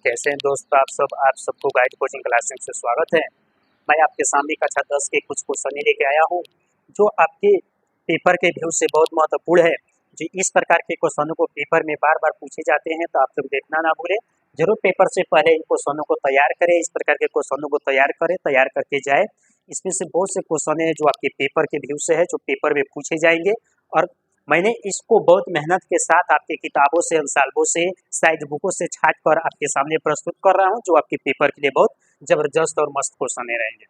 कैसे हैं दोस्तों आप सबको गाइड कोचिंग क्लासेस से स्वागत है। मैं आपके सामने कक्षा 10 के कुछ क्वेश्चन लेके आया हूँ जो आपके पेपर के व्यू से बहुत महत्वपूर्ण है। जो इस प्रकार के क्वेश्चनों को पेपर में बार बार पूछे जाते हैं तो आप लोग देखना ना भूलें। जरूर पेपर से पहले इन क्वेश्चनों को तैयार करें, इस प्रकार के क्वेश्चनों को तैयार करके जाए। इसमें से बहुत से क्वेश्चन है जो आपके पेपर के व्यू से है, जो पेपर में पूछे जाएंगे। और मैंने इसको बहुत मेहनत के साथ आपके किताबों से, अंसाल्बों से, साइज बुकों से छाट कर आपके सामने प्रस्तुत कर रहा हूं, जो आपके पेपर के लिए बहुत जबरदस्त और मस्त क्वेश्चन रहेंगे।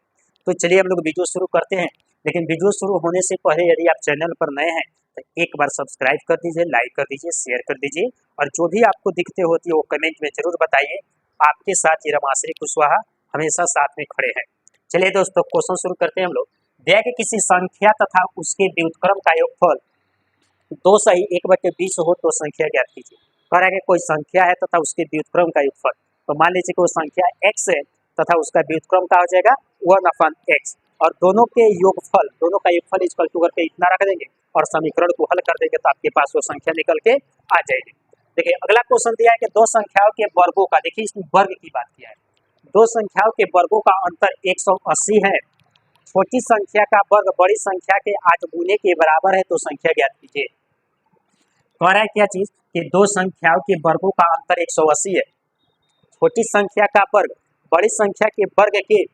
तो चलिए हम लोग वीडियो शुरू करते हैं। लेकिन वीडियो शुरू होने से पहले यदि आप चैनल पर नए हैं तो एक बार सब्सक्राइब कर दीजिए, लाइक कर दीजिए, शेयर कर दीजिए और जो भी आपको दिखते होती है वो कमेंट में जरूर बताइए। आपके साथ ये रमाश्री कुशवाहा हमेशा साथ में खड़े हैं। चलिए दोस्तों क्वेश्चन शुरू करते हैं हम लोग। दिया कि किसी संख्या तथा उसके व्युत्क्रम का योगफल 2 सही 1/20 हो तो संख्या ज्ञात कीजिए। कह रहा है कि कोई संख्या है तथा उसके व्युत्क्रम का योगफल। तो मान लीजिए कोई संख्या x है तथा उसका व्युत्क्रम का हो जाएगा 1/x और दोनों का योगफल इक्वल टू करके इतना रख देंगे और समीकरण को हल कर देंगे तो आपके पास वो संख्या निकल के आ जाएगी। देखिए अगला क्वेश्चन दिया है कि दो संख्याओं के वर्गों का, देखिए इसमें वर्ग की बात किया है। दो संख्याओं के वर्गों का अंतर 180 है। छोटी संख्या का वर्ग बड़ी संख्या के 8 गुने के बराबर है तो संख्या ज्ञात कीजिए। कह रहा है क्या चीज कि दो संख्याओं के वर्गों का अंतर 180 है। छोटी संख्या का वर्ग बड़ी संख्या के वर्ग के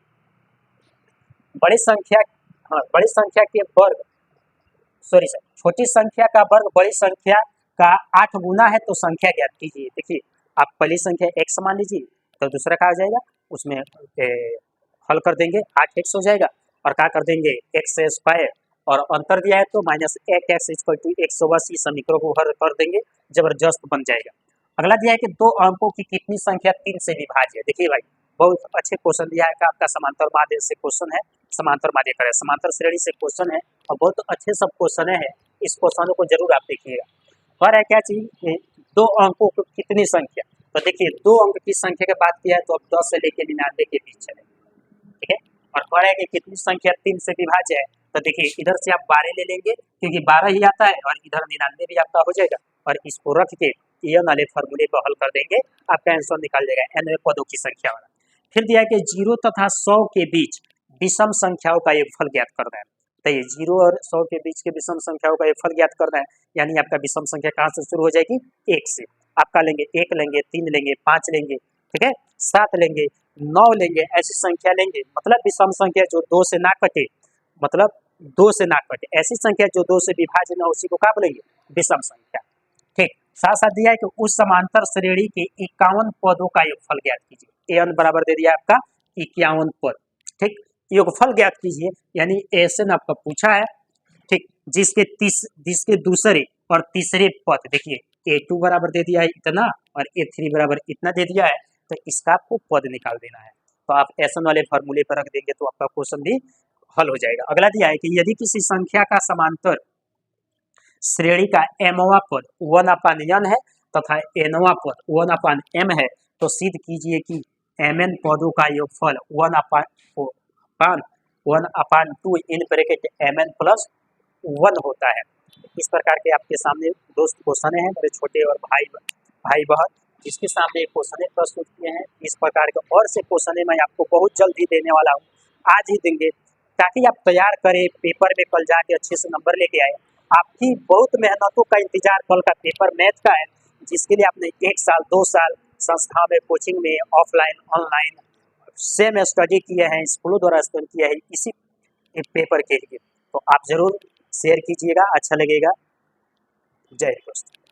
छोटी संख्या का वर्ग बड़ी संख्या का 8 गुना है तो संख्या ज्ञात कीजिए। देखिए आप पहली संख्या x मान लीजिए तो दूसरा क्या हो जाएगा, उसमें हल कर देंगे 8x हो जाएगा और क्या कर देंगे x स्क्वायर और अंतर दिया है तो -8x = 180 समीकरण को हल कर देंगे, जबरदस्त बन जाएगा। अगला दिया है कि दो अंकों की कितनी संख्या 3 से विभाज्य है। देखिए भाई बहुत अच्छे क्वेश्चन दिया है कि आपका समांतर माध्य से क्वेश्चन है, समांतर माध्य करे समांतर श्रेणी से क्वेश्चन है और बहुत अच्छे सब क्वेश्चन है। इस क्वेश्चनों को जरूर आप देखिएगा। पर है क्या चीज दो अंकों की कितनी संख्या, तो देखिए दो अंक की संख्या की बात किया है तो अब 10 से लेकर 99 के बीच चले, ठीक है। और कह रहा है कि कितनी संख्या 3 से विभाज्य है, तो देखिए इधर से आप 12 ले लेंगे क्योंकि 12 ही आता है और इधर 99 भी आपका हो जाएगा और इसको रख के ये वाले फॉर्मूले को हल कर देंगे, आपका आंसर निकल जाएगा n पदों की संख्या वाला। फिर दिया है कि 0 तथा 100 के बीच विषम संख्याओं का योगफल ज्ञात करना है। तो ये 0 और 100 के बीच के विषम संख्याओं का योगफल ज्ञात करना है, यानी आपका विषम संख्या कहाँ से शुरू हो जाएगी, 1 से। आपका लेंगे 1 लेंगे, 3 लेंगे, 5 लेंगे, ठीक है, 7 लेंगे, 9 लेंगे, ऐसी संख्या लेंगे। मतलब विषम संख्या जो 2 से ना कटे, मतलब 2 से ना कटे, ऐसी संख्या जो 2 से विभाज्य न हो उसी को क्या बोलेंगे, विषम संख्या। ठीक, साथ साथ दिया है कि उस समांतर श्रेणी के 51 पदों का योगफल ज्ञात कीजिए। an बराबर दे दिया आपका 51 पद, ठीक, योगफल ज्ञात कीजिए, यानी ऐसे न आपका पूछा है, ठीक, जिसके दूसरे और तीसरे पद, देखिए a2 बराबर दे दिया है इतना और a3 बराबर इतना दे दिया है, तो इसका आपको पद निकाल देना है। तो आप ऐसे वाले फॉर्मूले पर रख देंगे तो आपका क्वेश्चन भी हल हो जाएगा। अगला दिया है कि यदि किसी संख्या का समांतर श्रेणी का mवां पद 1/n है तथा nवां पद 1/m है तो सिद्ध कीजिए कि mn पदों का योगफल 1/2 इन ब्रैकेट mn + 1 होता है। इस प्रकार के आपके सामने दोस्त क्वेश्चन हैं, मेरे छोटे और भाई बहन जिसके सामने क्वेश्चन प्रस्तुत किए हैं। इस प्रकार के और से क्वेश्चन मैं आपको बहुत जल्द ही देने वाला हूँ, आज ही देंगे, ताकि आप तैयार करें, पेपर में कल जाके अच्छे से नंबर लेके आए। आपकी बहुत मेहनतों का इंतजार कल का पेपर मैथ का है, जिसके लिए आपने 1 साल 2 साल संस्था में, कोचिंग में, ऑफलाइन ऑनलाइन सेम स्टडी किए हैं, स्कूलों द्वारा स्टडी किया है इसी पेपर के लिए। तो आप जरूर शेयर कीजिएगा, अच्छा लगेगा। जय हिंद दोस्तों।